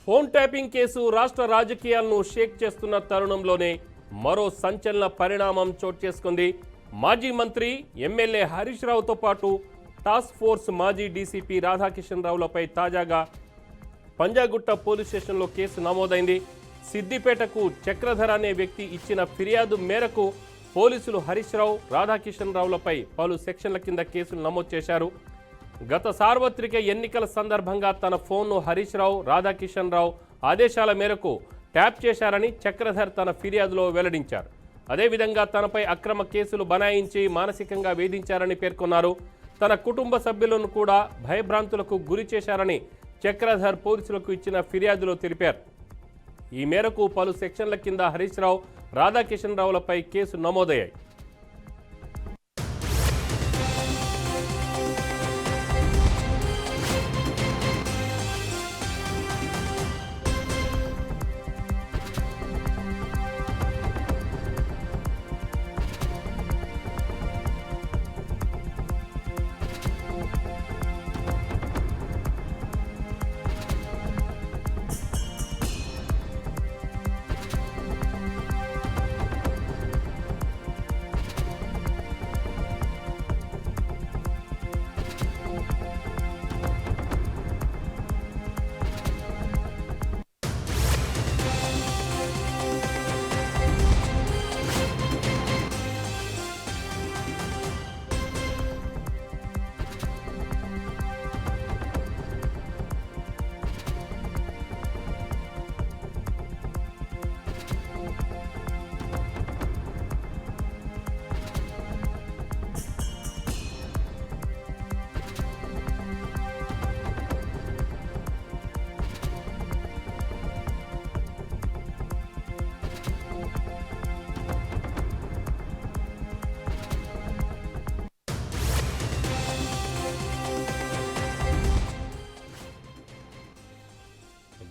Phone tapping case రాష్ట్ర రాజకీయాలను షేక్ చేస్తున్న తరుణంలోనే మరో సంచలన పరిణామం చోటు చేసుకుంది. మాజీ మంత్రి ఎమ్మెల్యే హరీష్ రావుతో పాటు టాస్క్ ఫోర్స్ మాజీ డీసీపీ రాధాకిషన్ రావులపై తాజాగా పంజాగుట్ట పోలీస్ స్టేషన్లో కేసు నమోదైంది. సిద్దిపేటకు చక్రధర్ అనే వ్యక్తి ఇచ్చిన ఫిర్యాదు మేరకు పోలీసులు హరీష్ రావు, రాధాకిషన్ రావులపై పలు సెక్షన్ల కింద కేసులు నమోదు చేశారు. గత సార్వత్రిక ఎన్నికల సందర్భంగా తన ఫోన్ను హరీష్ రావు, రాధాకిషన్ రావు ఆదేశాల మేరకు ట్యాప్ చేశారని చక్రధర్ తన ఫిర్యాదులో వెల్లడించారు. అదేవిధంగా తనపై అక్రమ కేసులు బనాయించి మానసికంగా వేధించారని పేర్కొన్నారు. తన కుటుంబ సభ్యులను కూడా భయభ్రాంతులకు గురి చేశారని చక్రధర్ పోలీసులకు ఇచ్చిన ఫిర్యాదులో తెలిపారు. ఈ మేరకు పలు సెక్షన్ల కింద హరీష్ రావు, రాధాకిషన్ రావులపై కేసు నమోదయ్యాయి.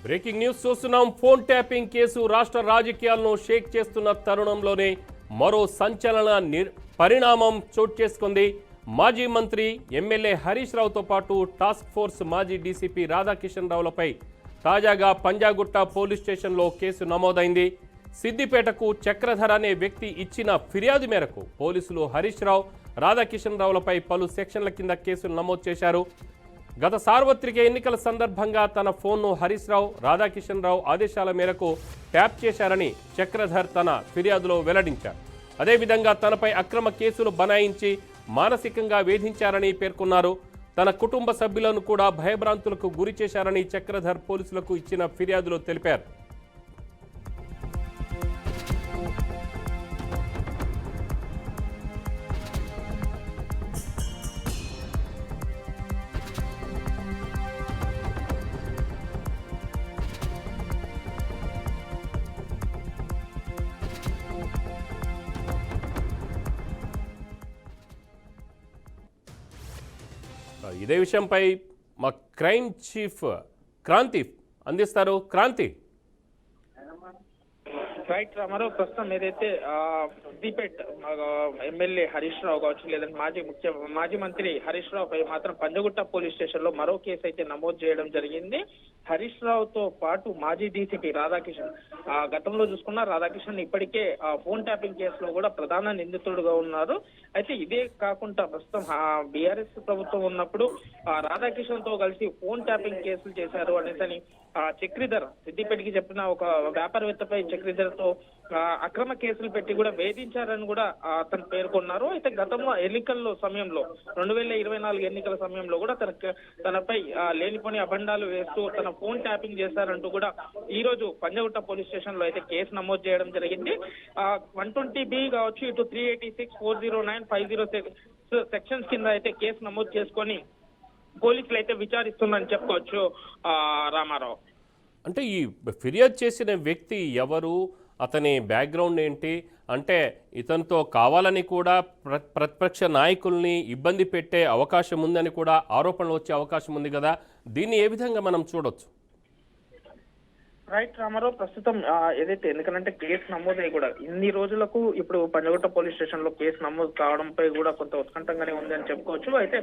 బ్రేకింగ్ న్యూస్ చూస్తున్నాం. ఫోన్ ట్యాపింగ్ కేసు రాష్ట్ర రాజకీయాలను షేక్ చేస్తున్న తరుణంలోనే మరో సంచలన పరిణామం చోటు చేసుకుంది. మాజీ మంత్రి ఎమ్మెల్యే హరీష్ రావుతో పాటు టాస్క్ ఫోర్స్ మాజీ డీసీపీ రాధాకిషన్ రావులపై తాజాగా పంజాగుట్ట పోలీస్ స్టేషన్లో కేసు నమోదైంది. సిద్దిపేటకు చక్రధర్ అనే వ్యక్తి ఇచ్చిన ఫిర్యాదు మేరకు పోలీసులు హరీష్ రావు, రాధాకిషన్ రావులపై పలు సెక్షన్ల కింద కేసులు నమోదు చేశారు. గత సార్వత్రిక ఎన్నికల సందర్భంగా తన ఫోన్ను హరీష్ రావు, రాధాకిషన్ రావు ఆదేశాల మేరకు ట్యాప్ చేశారని చక్రధర్ తన ఫిర్యాదులో వెల్లడించారు. అదేవిధంగా తనపై అక్రమ కేసులు బనాయించి మానసికంగా వేధించారని పేర్కొన్నారు. తన కుటుంబ సభ్యులను కూడా భయభ్రాంతులకు గురి చేశారని చక్రధర్ పోలీసులకు ఇచ్చిన ఫిర్యాదులో తెలిపారు. ఇదే విషయంపై మా క్రైమ్ చీఫ్ క్రాంతి అందిస్తారు. క్రాంతి. రైట్ రామారావు, ప్రస్తుతం ఏదైతే సిద్దిపేట ఎమ్మెల్యే హరీష్ రావు కావచ్చు, లేదంటే మాజీ మంత్రి హరీష్ రావు పై మాత్రం పంజగుట్ట పోలీస్ స్టేషన్ లో మరో కేసు అయితే నమోదు చేయడం జరిగింది. హరీష్ రావుతో పాటు మాజీ డీసీపీ రాధాకిషన్, గతంలో చూసుకున్న రాధాకిషన్ ఇప్పటికే ఫోన్ ట్యాపింగ్ కేసులో కూడా ప్రధాన నిందితుడుగా ఉన్నారు. అయితే ఇదే కాకుండా ప్రస్తుతం బీఆర్ఎస్ ప్రభుత్వం ఉన్నప్పుడు రాధాకిషన్ తో కలిసి ఫోన్ ట్యాపింగ్ కేసులు చేశారు అనేసి చక్రధర్ సిద్దిపేటకి చెప్పిన ఒక వ్యాపారవేత్తపై చక్రధర్ తో అక్రమ కేసులు పెట్టి కూడా వేధించారని కూడా అతను పేర్కొన్నారు. అయితే గతంలో ఎన్నికల్లో సమయంలో 2024 ఎన్నికల సమయంలో కూడా తనపై లేనిపోని అబండాలు వేస్తూ తన ఫోన్ ట్యాపింగ్ చేశారంటూ కూడా ఈ రోజు పంజగుట్ట పోలీస్ స్టేషన్ లో అయితే కేసు నమోదు చేయడం జరిగింది. 120B కావచ్చు, ఇటు 386, 409, 506 సెక్షన్స్ కింద అయితే కేసు నమోదు చేసుకొని పోలీసులు అయితే విచారిస్తుందని చెప్పుకోవచ్చు రామారావు. అంటే ఈ ఫిర్యాదు చేసిన వ్యక్తి ఎవరు, అతని బ్యాక్గ్రౌండ్ ఏంటి, అంటే ఇతనితో కావాలని కూడా ప్రతిపక్ష నాయకుల్ని ఇబ్బంది పెట్టే అవకాశం ఉందని కూడా ఆరోపణలు వచ్చే అవకాశం ఉంది కదా, దీన్ని ఏ విధంగా మనం చూడొచ్చు? రైట్ రామారావు, ప్రస్తుతం ఏదైతే ఎందుకంటే కేసు నమోదై కూడా ఇన్ని రోజులకు ఇప్పుడు పంజగుట్ట పోలీస్ స్టేషన్ లో కేసు నమోదు కావడంపై కూడా కొంత ఉత్కంఠంగానే ఉంది అని చెప్పుకోవచ్చు. అయితే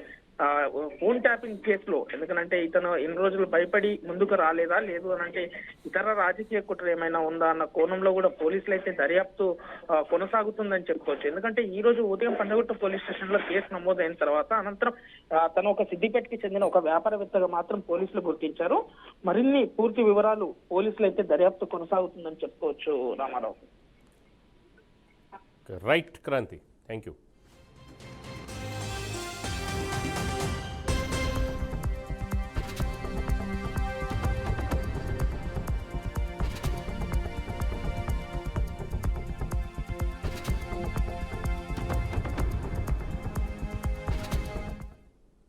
ఫోన్ ట్యాపింగ్ కేసులో, ఎందుకంటే ఇతను ఎన్ని రోజులు భయపడి ముందుకు రాలేదా, లేదు అని అంటే ఇతర రాజకీయ కుట్ర ఏమైనా ఉందా అన్న కోణంలో కూడా పోలీసులు అయితే దర్యాప్తు కొనసాగుతుందని చెప్పుకోవచ్చు. ఎందుకంటే ఈ రోజు ఉదయం పంజగుట్ట పోలీస్ స్టేషన్ లో కేసు నమోదైన తర్వాత అనంతరం తను ఒక సిద్దిపేటకి చెందిన ఒక వ్యాపారవేత్తగా మాత్రం పోలీసులు గుర్తించారు. మరిన్ని పూర్తి వివరాలు పోలీసులు అయితే దర్యాప్తు కొనసాగుతుందని చెప్పుకోవచ్చు Ramarao. Right Kranti, thank you.